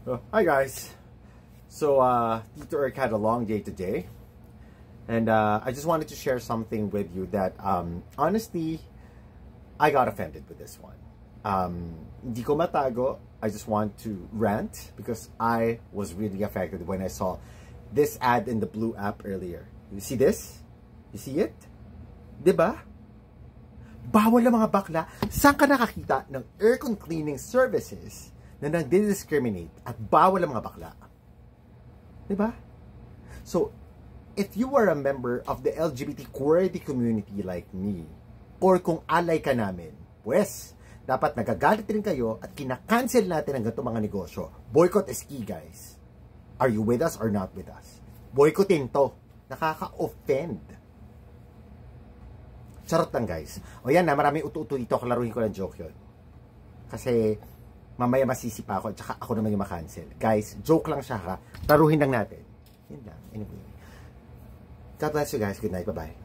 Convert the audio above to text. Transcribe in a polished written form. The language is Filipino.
Hi guys. So Tito Eric had a long day today, and I just wanted to share something with you that honestly I got offended with this one. Hindi ko matago. I just want to rant because I was really affected when I saw this ad in the Blue app earlier. You see this? You see it? Diba? Bawal ang mga bakla. Saan ka nakakita ng aircon cleaning services na nagdi-discriminate at bawal ang mga bakla? Diba? So, if you are a member of the LGBT queerty community like me, or kung alay ka namin, pues, dapat nagagalit rin kayo at kinakancel natin ang ganitong mga negosyo. Boycott is key, guys. Are you with us or not with us? Boycottin to. Nakaka-offend. Charot lang, guys. O yan na, maraming utu-utu dito. Klaruhin ko lang joke yun. Kasi, mamaya masisipa ako at saka ako naman yung makancel. Guys, joke lang siya ha. Klaruhin lang natin. Yun lang. Anyway. God bless you guys. Good night. Bye-bye.